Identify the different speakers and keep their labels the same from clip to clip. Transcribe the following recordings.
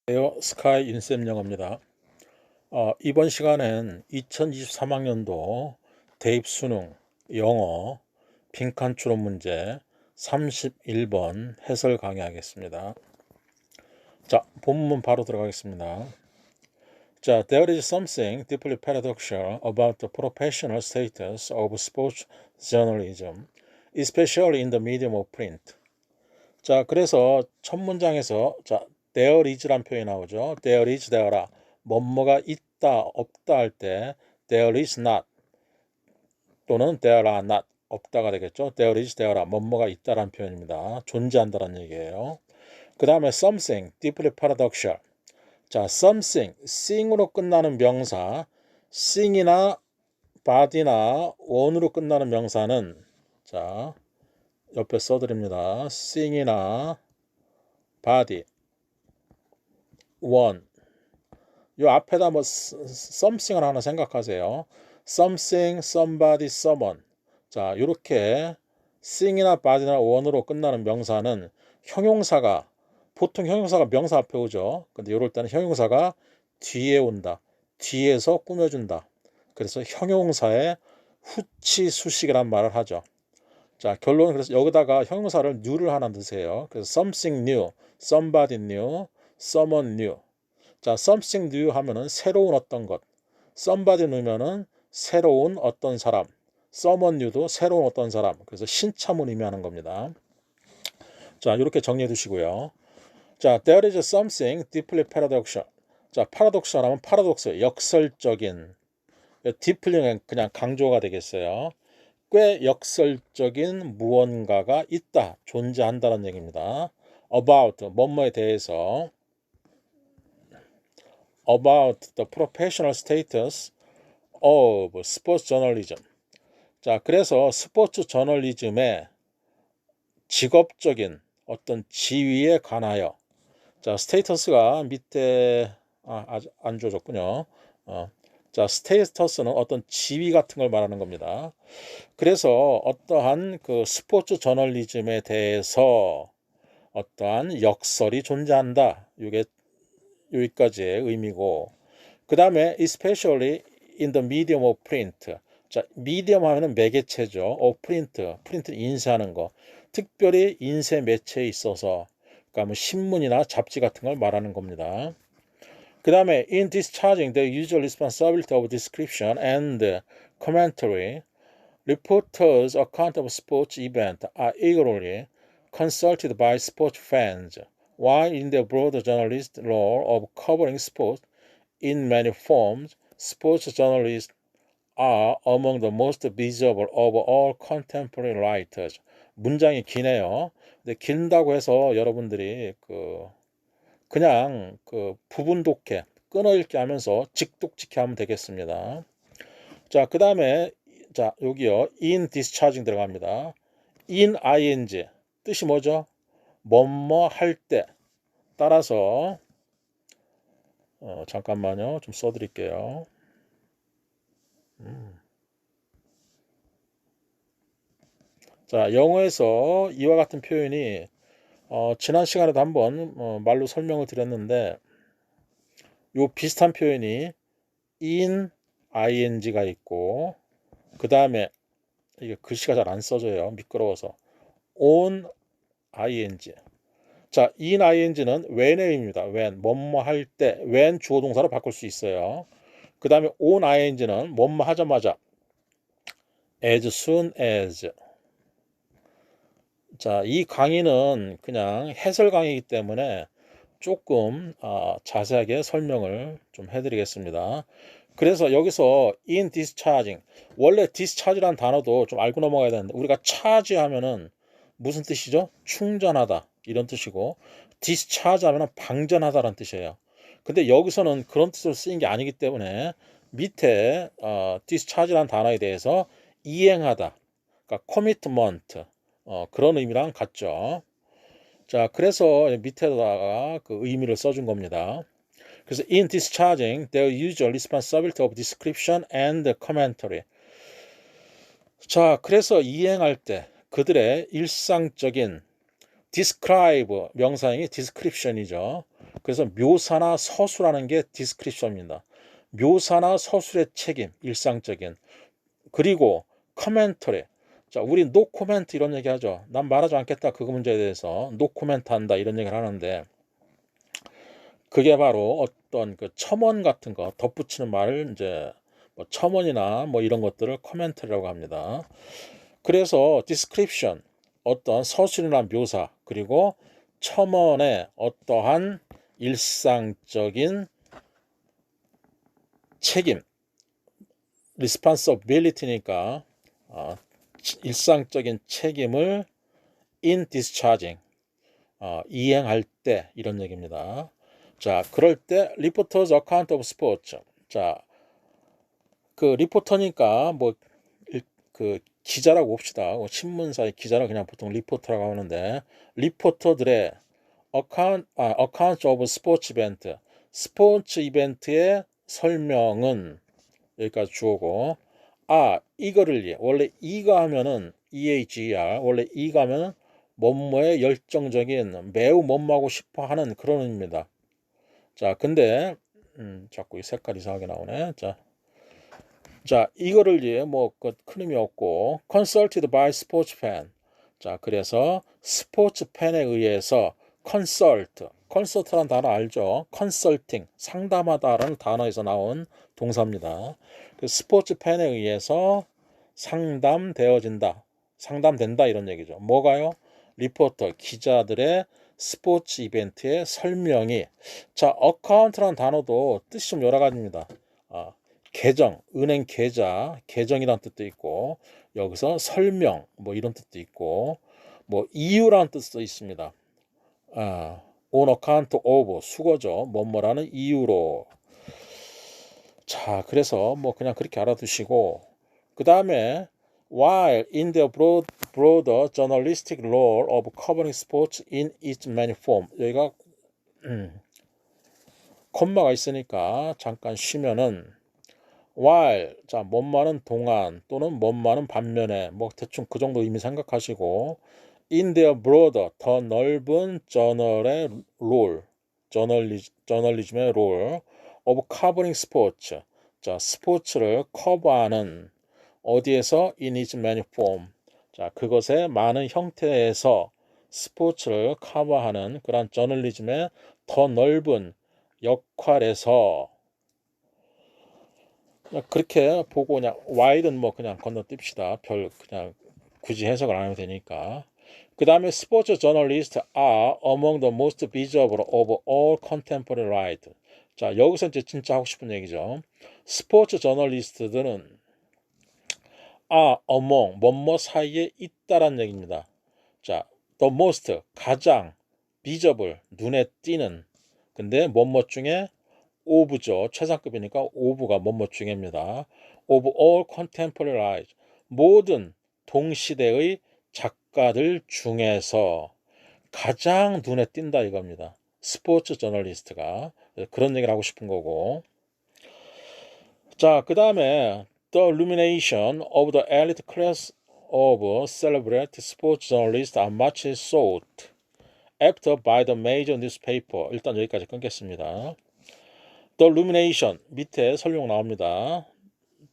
Speaker 1: 안녕하세요. 스카이 인쌤 영어입니다. 이번 시간엔 2023학년도 대입 수능 영어 빈칸 추론 문제 31번 해설 강의하겠습니다. 자, 본문 바로 들어가겠습니다. 자, there is something deeply paradoxical about the professional status of sports journalism, especially in the medium of print. 자, 그래서 첫 문장에서 there is란 표현이 나오죠. there is, there are. 뭐뭐가 있다, 없다 할 때 there is not 또는 there are not 없다가 되겠죠. there is, there are. 뭐뭐가 있다라는 표현입니다. 존재한다라는 얘기예요. 그 다음에 something, deeply paradoxical. 자, something, thing으로 끝나는 명사, thing이나 body나 one으로 끝나는 명사는 자, 옆에 써드립니다. thing이나 body, one. 요 앞에다 뭐 something을 하나 생각하세요. something, somebody, someone. 자, 요렇게 thing이나 body나 one으로 끝나는 명사는 형용사가 보통 형용사가 명사 앞에 오죠. 근데 요럴 때는 형용사가 뒤에 온다. 뒤에서 꾸며준다. 그래서 형용사의 후치 수식이란 말을 하죠. 자, 결론은 그래서 여기다가 형용사를 new를 하나 넣으세요. 그래서 something new, somebody new, someone new. 자, something new 하면은 새로운 어떤 것. somebody 넣으면은 새로운 어떤 사람. someone new도 새로운 어떤 사람. 그래서 신참을 의미하는 겁니다. 자, 이렇게 정리해 두시고요. 자, there is something deeply paradoxical. 자, paradoxical 하면 paradox, 역설적인. deeply는 그냥 강조가 되겠어요. 꽤 역설적인 무언가가 있다, 존재한다는 얘기입니다. about, 뭐뭐에 대해서 about the professional status of sports journalism. 자, 그래서 스포츠 저널리즘의 직업적인 어떤 지위에 관하여 자, 스테이터스가 밑에 아직 안 줘줬군요. 자, 스테이터스는 어떤 지위 같은 걸 말하는 겁니다. 그래서 어떠한 그 스포츠 저널리즘에 대해서 어떠한 역설이 존재한다. 이게 여기까지의 의미고, 그 다음에 especially in the medium of print. 자, medium 하면은 매개체죠. of print, 프린트를 인쇄하는 거. 특별히 인쇄 매체에 있어서, 그러니까 뭐 신문이나 잡지 같은 걸 말하는 겁니다. 그 다음에 in discharging the usual responsibility of description and commentary, reporters' account of sports event are eagerly consulted by sports fans, while in the broader journalist role of covering sports in many forms, sports journalists are among the most visible of all contemporary writers. 문장이 기네요. 근데 긴다고 해서 여러분들이 그냥 부분 독해, 끊어읽기 하면서 직독직해 하면 되겠습니다. 자, 그 다음에 자, 여기요. in discharging 들어갑니다. in ing 뜻이 뭐죠? 뭐뭐 할 때. 따라서 잠깐만요. 좀 써드릴게요. 자, 영어에서 이와 같은 표현이 지난 시간에도 한번 말로 설명을 드렸는데 요 비슷한 표현이 in ing가 있고 그 다음에 이게 글씨가 잘 안 써져요. 미끄러워서 on ing. 자, in ing는 when의 의미입니다. when, 뭐뭐 할 때, when 주어 동사로 바꿀 수 있어요. 그 다음에 on ing는 뭐뭐 하자마자 as soon as. 자, 이 강의는 그냥 해설 강의이기 때문에 조금 자세하게 설명을 좀 해드리겠습니다. 그래서 여기서 in discharging, 원래 discharge라는 단어도 좀 알고 넘어가야 되는데 우리가 charge 하면은 무슨 뜻이죠? 충전하다 이런 뜻이고 discharge 하면은 방전하다라는 뜻이에요. 근데 여기서는 그런 뜻으로 쓰인 게 아니기 때문에 밑에 discharge라는 단어에 대해서 이행하다, 그러니까 commitment 그런 의미랑 같죠. 자, 그래서 밑에다가 그 의미를 써준 겁니다. 그래서 in discharging their usual responsibility of description and commentary. 자, 그래서 이행할 때 그들의 일상적인 describe 명사형이 description이죠. 그래서 묘사나 서술하는 게 디스크립션입니다. 묘사나 서술의 책임, 일상적인. 그리고 커멘터리. 자, 우리 노 코멘트 이런 얘기 하죠. 난 말하지 않겠다. 그 문제에 대해서 노 코멘트 한다 이런 얘기를 하는데 그게 바로 어떤 그 첨언 같은 거 덧붙이는 말을 이제 뭐 첨언이나 뭐 이런 것들을 커멘터리라고 합니다. 그래서 디스크립션 어떤 서술이나 묘사 그리고 첨언의 어떠한 일상적인 책임 responsibility니까 일상적인 책임을 in discharging 이행할 때 이런 얘기입니다. 자, 그럴 때 reporter's account of sports. 자, 그 리포터니까 뭐 그 기자라고 봅시다. 신문사의 기자를 그냥 보통 리포터라고 하는데 리포터들의 account of sports event 스포츠 이벤트의 설명은 여기까지 주어고 이거를 원래 이거 하면은 EAGR 원래 이거 하면은 뭐뭐의 열정적인 매우 뭐뭐하고 싶어 하는 그런 의미입니다. 자, 근데 자꾸 이 색깔 이상하게 나오네. 자, 이거를 뭐큰 의미 없고 consulted by sports fan. 자, 그래서 스포츠 팬에 의해서 consult라는 단어 알죠? consulting, 상담하다라는 단어에서 나온 동사입니다. 그 스포츠 팬에 의해서 상담된다 이런 얘기죠. 뭐가요? 리포터, 기자들의 스포츠 이벤트의 설명이 자, 어카운트라는 단어도 뜻이 좀 여러 가지입니다. 계정, 은행 계정이란 뜻도 있고 여기서 설명 뭐 이런 뜻도 있고 뭐 이유라는 뜻도 있습니다. on account of 수거죠. 뭐뭐라는 이유로. 자, 그래서 뭐 그냥 그렇게 알아두시고 그 다음에 while in the broader journalistic role of covering sports in its many form 여기가 콤마가 있으니까 잠깐 쉬면은 while 자 뭐뭐는 동안 또는 뭐뭐는 반면에 뭐 대충 그 정도 의미 생각하시고 in their broader 더 넓은 저널의 롤 저널리즘의 롤 of covering sports 자 스포츠를 커버하는 어디에서 in its many form 자 그것의 많은 형태에서 스포츠를 커버하는 그런 저널리즘의 더 넓은 역할에서 그렇게 보고 그냥 while은 뭐 그냥 건너뜁시다. 별 그냥 굳이 해석을 안 해도 되니까. 그 다음에 스포츠 저널리스트 are among the most visible of all contemporary writers. 자, 여기서 이제 진짜 하고 싶은 얘기죠. 스포츠 저널리스트들은 are among 뭐뭐 사이에 있다란 얘기입니다. 자, the most 가장 visible 눈에 띄는 근데 뭐뭐 중에 of죠. 최상급이니까 of가 뭐뭐 중에입니다. of all contemporary writers 모든 동시대의 작가들 중에서 가장 눈에 띈다 이겁니다. 스포츠 저널리스트가 그런 얘기를 하고 싶은 거고 자, 그 다음에 The illumination of the elite class of celebrity sports journalists are much sought after by the major newspaper 일단 여기까지 끊겠습니다. The illumination 밑에 설명 나옵니다.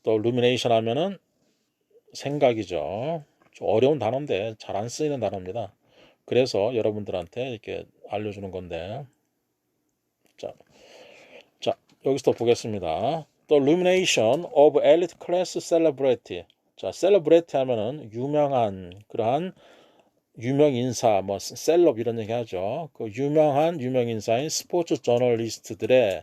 Speaker 1: The illumination 하면은 생각이죠. 좀 어려운 단어인데 잘 안 쓰이는 단어입니다. 그래서 여러분들한테 이렇게 알려주는 건데 자 여기서 또 보겠습니다. The illumination of elite class celebrity 자 celebrity 하면은 유명한 그러한 유명 인사 뭐 셀럽 이런 얘기 하죠. 그 유명한 유명 인사인 스포츠 저널리스트들의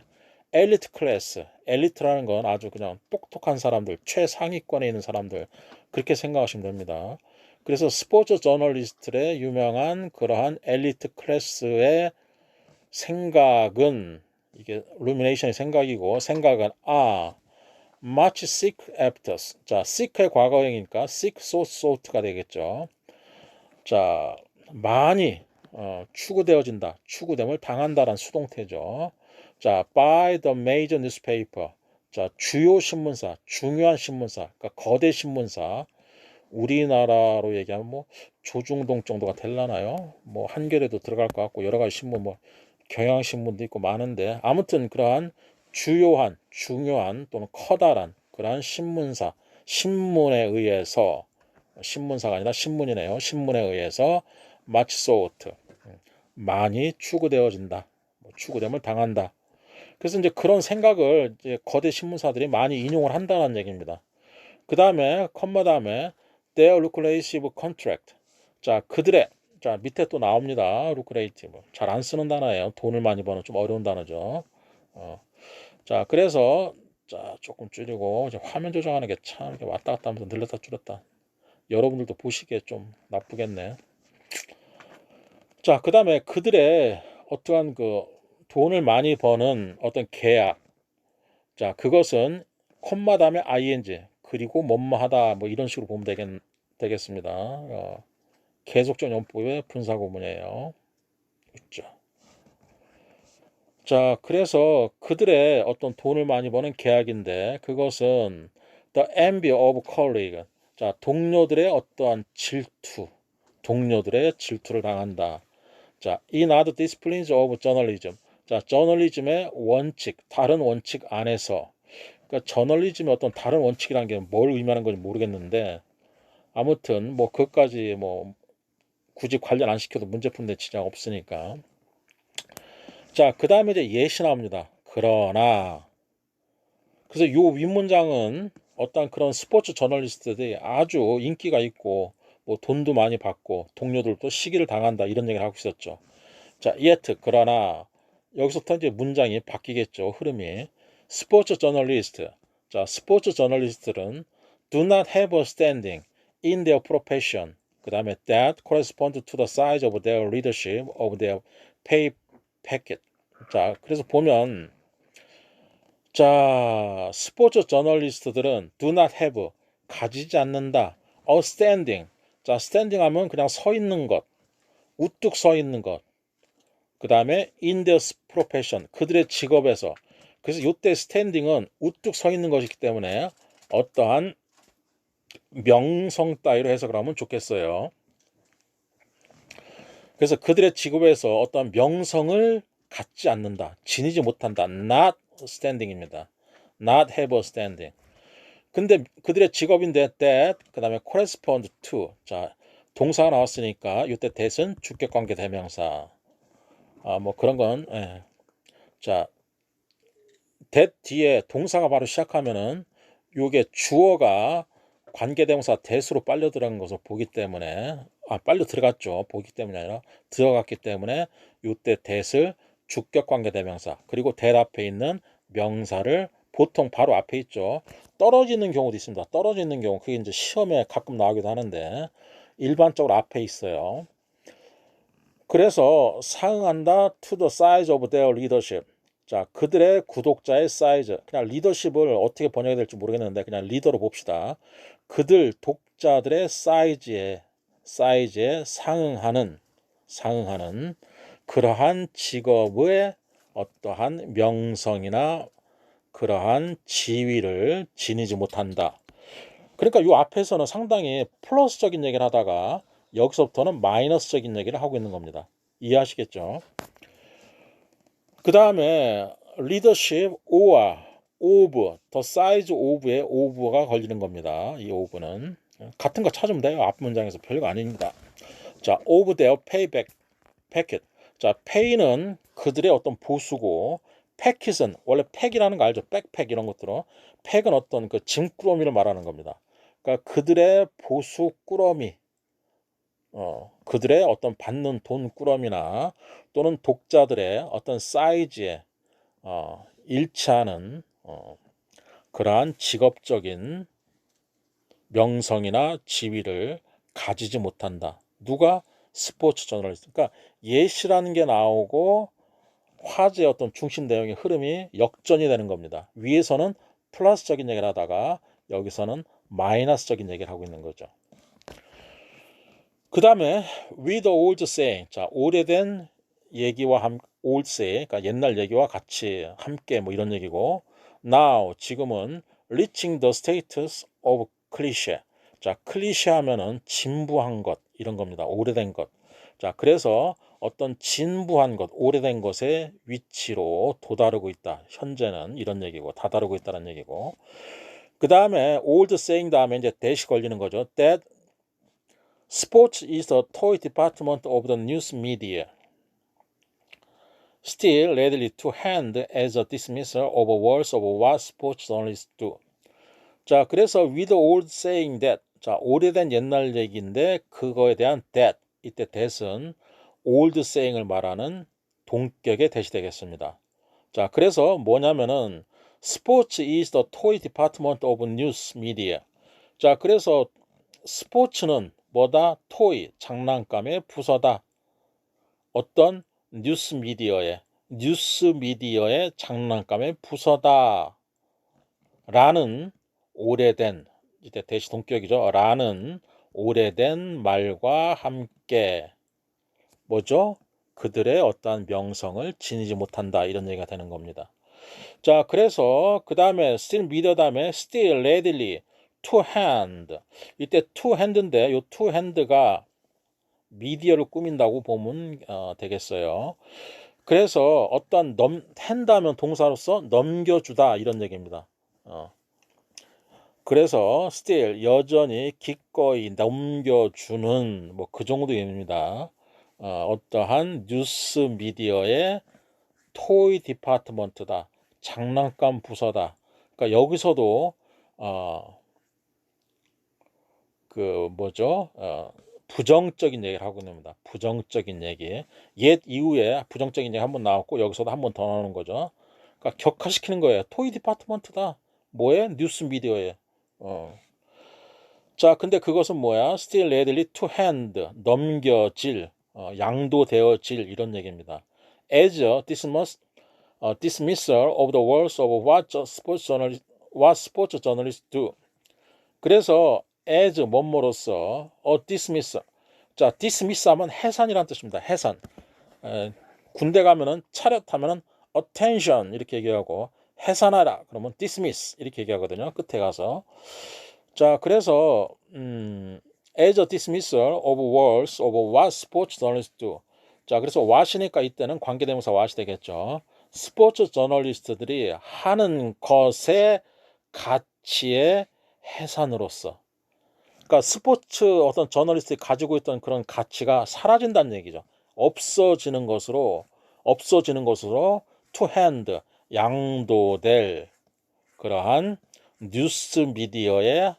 Speaker 1: 엘리트 클래스 엘리트라는 건 아주 그냥 똑똑한 사람들 최상위권에 있는 사람들 그렇게 생각하시면 됩니다. 그래서 스포츠 저널리스트의 유명한 그러한 엘리트 클래스의 생각은 이게 루미네이션의 생각이고 생각은 much seek after 자 seek의 과거형이니까 seek sought가 되겠죠. 자 많이 추구되어진다 추구됨을 당한다라는 수동태죠. 자 by the major newspaper 자 주요 신문사 중요한 신문사 그러니까 거대 신문사 우리나라로 얘기하면 뭐 조중동 정도가 될라나요? 뭐 한겨레도 들어갈 것 같고 여러 가지 신문 뭐 경향신문도 있고 많은데 아무튼 그러한 주요한 중요한 또는 커다란 그러한 신문사 신문에 의해서 신문사가 아니라 신문이네요. 신문에 의해서 much sought 많이 추구되어진다. 추구됨을 당한다. 그래서 이제 그런 생각을 이제 거대 신문사들이 많이 인용을 한다는 얘기입니다. 그 다음에 컴마 다음에 their lucrative contract. 자 그들의 자 밑에 또 나옵니다. lucrative 잘 안 쓰는 단어예요. 돈을 많이 버는 좀 어려운 단어죠. 자 그래서 자 조금 줄이고 이제 화면 조정하는 게 참 이렇게 왔다 갔다 하면서 늘렸다 줄였다. 여러분들도 보시기에 좀 나쁘겠네. 자 그 다음에 그들의 어떠한 그 돈을 많이 버는 어떤 계약. 자 그것은 콤마 다음에 ing 그리고 뭐뭐하다 뭐 이런 식으로 보면 되겠습니다. 계속적 용법의 분사구문이에요. 있죠. 자 그래서 그들의 어떤 돈을 많이 버는 계약인데 그것은 the envy of colleague. 자 동료들의 어떠한 질투, 동료들의 질투를 당한다. 자 in other disciplines of journalism. 자 저널리즘의 원칙, 다른 원칙 안에서 그러니까 저널리즘의 어떤 다른 원칙이라는 게 뭘 의미하는 건지 모르겠는데 아무튼 뭐 그것까지 뭐 굳이 관련 안 시켜도 문제 푸는데 지장 없으니까. 자, 그 다음에 이제 예시 나옵니다. 그러나 그래서 요 윗문장은 어떤 그런 스포츠 저널리스트들이 아주 인기가 있고 뭐 돈도 많이 받고 동료들도 시기를 당한다 이런 얘기를 하고 있었죠. 자, yet 그러나 여기서부터 이제 문장이 바뀌겠죠. 흐름이. 스포츠 저널리스트. 자, 스포츠 저널리스트들은 do not have a standing in their profession. 그 다음에 that correspond to the size of their leadership of their pay packet. 자, 그래서 보면 자, 스포츠 저널리스트들은 do not have 가지지 않는다. a standing. 자, standing 하면 그냥 서 있는 것. 우뚝 서 있는 것. 그 다음에 in their profession 그들의 직업에서 그래서 이때 스탠딩은 우뚝 서 있는 것이기 때문에 어떠한 명성 따위로 해석을 하면 좋겠어요. 그래서 그들의 직업에서 어떠한 명성을 갖지 않는다. 지니지 못한다. not standing입니다. not have a standing. 근데 그들의 직업인데 that 그 다음에 correspond to 자 동사가 나왔으니까 이때 that은 주격관계 대명사. 뭐 그런 건 예. 자 that 뒤에 동사가 바로 시작하면은 요게 주어가 관계대명사 that으로 빨려 들어간 것을 보기 때문에 빨려 들어갔죠. 보기 때문이 아니라 들어갔기 때문에 요때 that을 주격 관계대명사 그리고 that 앞에 있는 명사를 보통 바로 앞에 있죠. 떨어지는 경우도 있습니다. 떨어지는 경우 그게 이제 시험에 가끔 나오기도 하는데 일반적으로 앞에 있어요. 그래서 상응한다 to the size of their leadership. 자, 그들의 구독자의 사이즈. 그냥 리더십을 어떻게 번역해야 될지 모르겠는데 그냥 리더로 봅시다. 그들 독자들의 사이즈에 상응하는 그러한 직업의 어떠한 명성이나 그러한 지위를 지니지 못한다. 그러니까 이 앞에서는 상당히 플러스적인 얘기를 하다가 여기서부터는 마이너스적인 얘기를 하고 있는 겁니다. 이해하시겠죠? 그 다음에 leadership or of, the size of의 of가 걸리는 겁니다. 이 of는 같은 거 찾으면 돼요. 앞 문장에서 별거 아닙니다. 자, of their payback packet. 자, pay는 그들의 어떤 보수고 packet은 원래 팩이라는 거 알죠? 백팩 이런 것들은 팩은 어떤 그 짐꾸러미를 말하는 겁니다. 그러니까 그들의 보수 꾸러미 그들의 어떤 받는 돈 꾸러미나 또는 독자들의 어떤 사이즈에 일치하는 그러한 직업적인 명성이나 지위를 가지지 못한다. 누가? 스포츠 저널리스트. 그러니까 예시라는 게 나오고 화제의 어떤 중심 내용의 흐름이 역전이 되는 겁니다. 위에서는 플러스적인 얘기를 하다가 여기서는 마이너스적인 얘기를 하고 있는 거죠. 그 다음에 with old saying. 자, 오래된 얘기와 old saying. 그러니까 옛날 얘기와 같이 함께 뭐 이런 얘기고 now 지금은 reaching the status of cliché. 자, 클리셰 하면은 진부한 것 이런 겁니다. 오래된 것. 자, 그래서 어떤 진부한 것, 오래된 것의 위치로 도다르고 있다. 현재는 이런 얘기고 다다르고 있다는 얘기고. 그 다음에 old saying 다음에 이제 대시 걸리는 거죠. That sports is the toy department of the news media. Still readily to hand as a dismissal of words of what sports journalists do. 자, 그래서 with old saying that. 자, 오래된 옛날 얘기인데 그거에 대한 that. 이때 that은 old saying을 말하는 동격의 that이 되겠습니다. 자, 그래서 뭐냐면은 Sports is the toy department of news media. 자, 그래서 스포츠는 뭐다? 토이, 장난감의 부서다. 어떤 뉴스 미디어의 장난감의 부서다. 라는 오래된, 이때 대시 동격이죠. 라는 오래된 말과 함께 뭐죠? 그들의 어떠한 명성을 지니지 못한다. 이런 얘기가 되는 겁니다. 자, 그래서 그 다음에 still 미디어 다음에 still readily to hand. 이때 to hand인데 이 to hand가 미디어를 꾸민다고 보면 되겠어요. 그래서 어떤 한다면 동사로서 넘겨주다 이런 얘기입니다. 그래서 still 여전히 기꺼이 넘겨주는 뭐 그 정도 의미입니다. 어떠한 뉴스 미디어의 토이 디파트먼트다. 장난감 부서다. 그러니까 여기서도 그 뭐죠? 부정적인 얘기를 하고 있습니다. 부정적인 얘기. 옛 이후에 부정적인 얘기 한번 나왔고 여기서도 한 번 더 나오는 거죠. 그러니까 격화시키는 거예요. 토이 디파트먼트다. 뭐에? 뉴스 미디어에. 자, 근데 그것은 뭐야? Still readily to hand. 넘겨질, 양도되어질 이런 얘기입니다. As a dismissal of the words of what sports journalists do. 그래서 as 뭐뭐로서 dismiss. 자, dismiss 하면 해산이란 뜻입니다. 해산. 군대 가면은 차렷하면은 attention 이렇게 얘기하고 해산하라 그러면 dismiss 이렇게 얘기하거든요. 끝에 가서. 자, 그래서 as a dismissal of words of what sports journalists do. 자, 그래서 what이니까 이때는 관계대명사 what이 되겠죠. 스포츠 저널리스트들이 하는 것의 가치의 해산으로서. 그러니까 스포츠 어떤 저널리스트가 가지고 있던 그런 가치가 사라진다는 얘기죠. 없어지는 것으로 to hand 양도될 그러한 뉴스 미디어의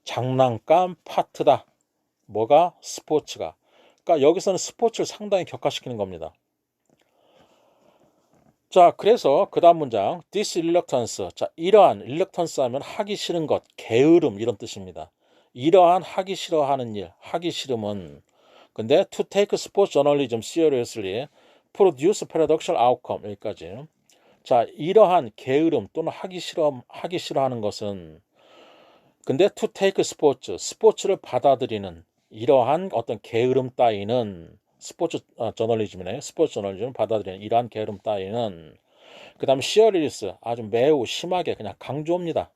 Speaker 1: 장난감 파트다. 뭐가? 스포츠가. 그러니까 여기서는 스포츠를 상당히 격화시키는 겁니다. 자, 그래서 그 다음 문장 this reluctance. 자, 이러한 reluctance 하면 하기 싫은 것, 게으름 이런 뜻입니다. 이러한 하기 싫어하는 일, 하기 싫음은 근데 to take sports journalism seriously produce paradoxical outcome 여기까지. 자, 이러한 게으름 또는 하기 싫어하는 것은 근데 to take 스포츠를 받아들이는 이러한 어떤 게으름 따위는 스포츠 저널리즘이네. 스포츠 저널리즘을 받아들이는 이러한 게으름 따위는 그 다음에 시어리리스 아주 매우 심하게 그냥 강조합니다.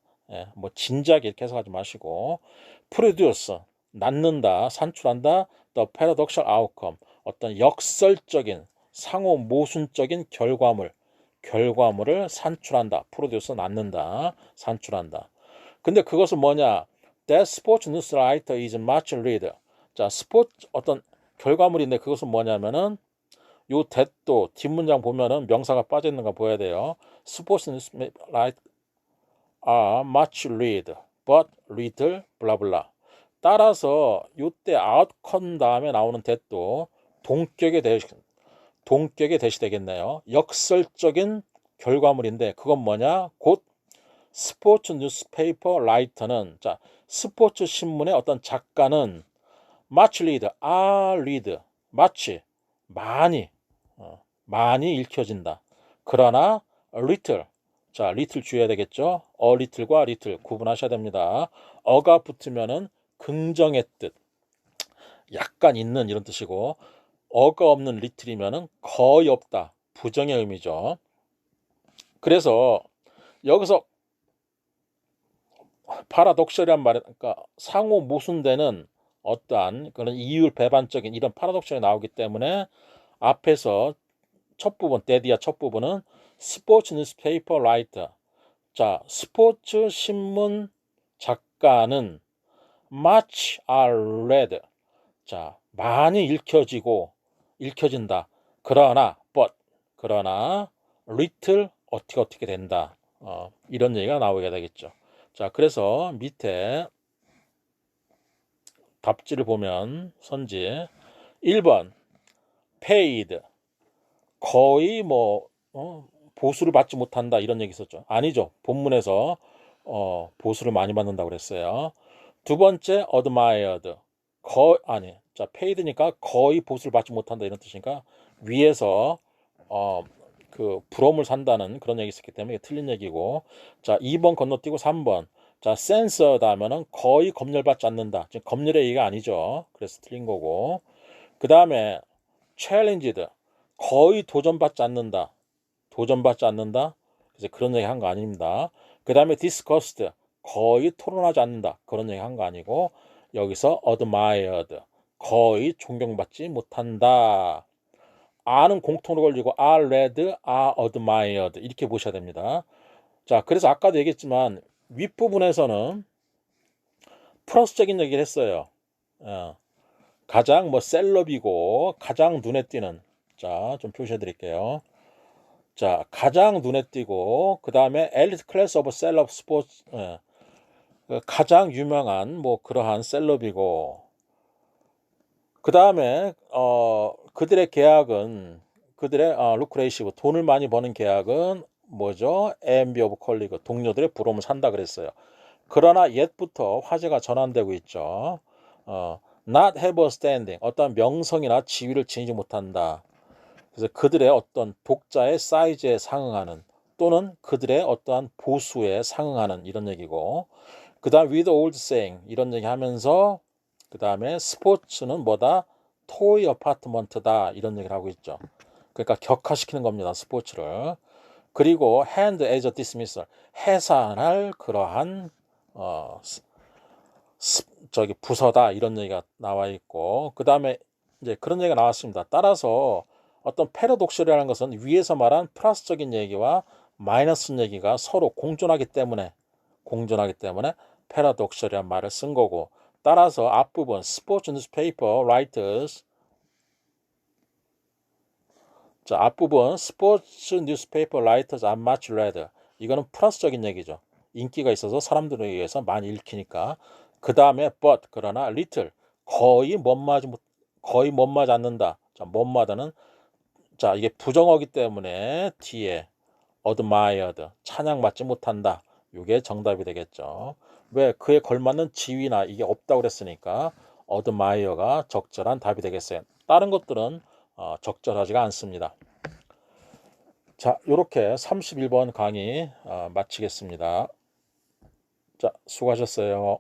Speaker 1: 뭐 진작에 이렇게 해석하지 마시고 프로듀스 낳는다, 산출한다, the paradoxical outcome 어떤 역설적인 상호 모순적인 결과물을 산출한다. 프로듀스 낳는다, 산출한다. 근데 그것은 뭐냐? That sports news writer is much read. 자, 스포츠 어떤 결과물인데 그것은 뭐냐면은 요 that도 뒷문장 보면은 명사가 빠져 있는 거 보여야 돼요. Sports news writer are much read, but little blah blah. 따라서 요때 outcome 다음에 나오는 that도 동격의 대시 되겠네요. 역설적인 결과물인데 그건 뭐냐? 곧 스포츠 뉴스페이퍼 라이터는 자 스포츠 신문의 어떤 작가는 much read, read, much 많이 읽혀진다. 그러나 little 자 little 주의해야 되겠죠. little과 little 구분하셔야 됩니다. 어가 붙으면은 긍정의 뜻, 약간 있는 이런 뜻이고 어가 없는 little이면은 거의 없다, 부정의 의미죠. 그래서 여기서 파라독셜이란 말은 그러니까 상호 모순되는 어떠한 그런 이율 배반적인 이런 파라독셜이 나오기 때문에 앞에서 첫 부분, 데디아 첫 부분은 스포츠 뉴스페이퍼 라이터. 자, 스포츠 신문 작가는 much are read. 자, 많이 읽혀진다. 그러나 little 어떻게 된다. 이런 얘기가 나오게 되겠죠. 자, 그래서 밑에 답지를 보면 선지 1번 paid 거의 보수를 받지 못한다 이런 얘기 있었죠. 아니죠. 본문에서 보수를 많이 받는다고 그랬어요. 두 번째 admired 자 paid니까 거의 보수를 받지 못한다 이런 뜻이니까 위에서 그 부러움을 산다는 그런 얘기 있었기 때문에 틀린 얘기고. 자 2번 건너뛰고 3번 자 censored 하면은 거의 검열받지 않는다. 지금 검열의 얘기가 아니죠. 그래서 틀린 거고. 그 다음에 challenged 거의 도전받지 않는다. 그래서 그런 얘기 한 거 아닙니다. 그 다음에 discussed 거의 토론하지 않는다. 그런 얘기 한 거 아니고 여기서 admired 거의 존경받지 못한다. R은 공통으로 걸리고 are read, are admired 이렇게 보셔야 됩니다. 자, 그래서 아까도 얘기했지만 윗부분에서는 플러스적인 얘기를 했어요. 가장 셀럽이고 가장 눈에 띄는 자, 좀 표시해 드릴게요. 자, 가장 눈에 띄고 그 다음에 엘리트 클래스 오브 셀럽 스포츠 가장 유명한 그러한 셀럽이고 그 다음에 그들의 계약은 그들의 루크레이시브 돈을 많이 버는 계약은 뭐죠? A&B 오브 컬리그 동료들의 부러움을 산다 그랬어요. 그러나 옛부터 화제가 전환되고 있죠. not have a standing 어떤 명성이나 지위를 지니지 못한다. 그래서 그들의 어떤 독자의 사이즈에 상응하는 또는 그들의 어떠한 보수에 상응하는 이런 얘기고 그 다음 with old saying 이런 얘기 하면서 그 다음에 스포츠는 뭐다? 토이 어파트먼트다 이런 얘기를 하고 있죠. 그러니까 격화시키는 겁니다. 스포츠를. 그리고 hand as a dismissal 해산할 그러한 부서다 이런 얘기가 나와 있고 그 다음에 이제 그런 얘기가 나왔습니다. 따라서 어떤 패러독셜이라는 것은 위에서 말한 플러스적인 얘기와 마이너스 얘기가 서로 공존하기 때문에 패러독셜이란 말을 쓴 거고 따라서 앞부분 스포츠 뉴스페이퍼 라이터스 자 앞부분 스포츠 뉴스페이퍼 라이터스 are much read 이거는 플러스적인 얘기죠. 인기가 있어서 사람들에 의해서 많이 읽히니까. 그 다음에 but 그러나 little 거의 못 맞지 않는다. 자, 못 맞아는 자 이게 부정어기 때문에 뒤에 admired 찬양받지 못한다. 이게 정답이 되겠죠. 왜 그에 걸맞는 지위나 이게 없다고 그랬으니까 admire가 적절한 답이 되겠어요. 다른 것들은 적절하지가 않습니다. 자, 이렇게 31번 강의 마치겠습니다. 자, 수고하셨어요.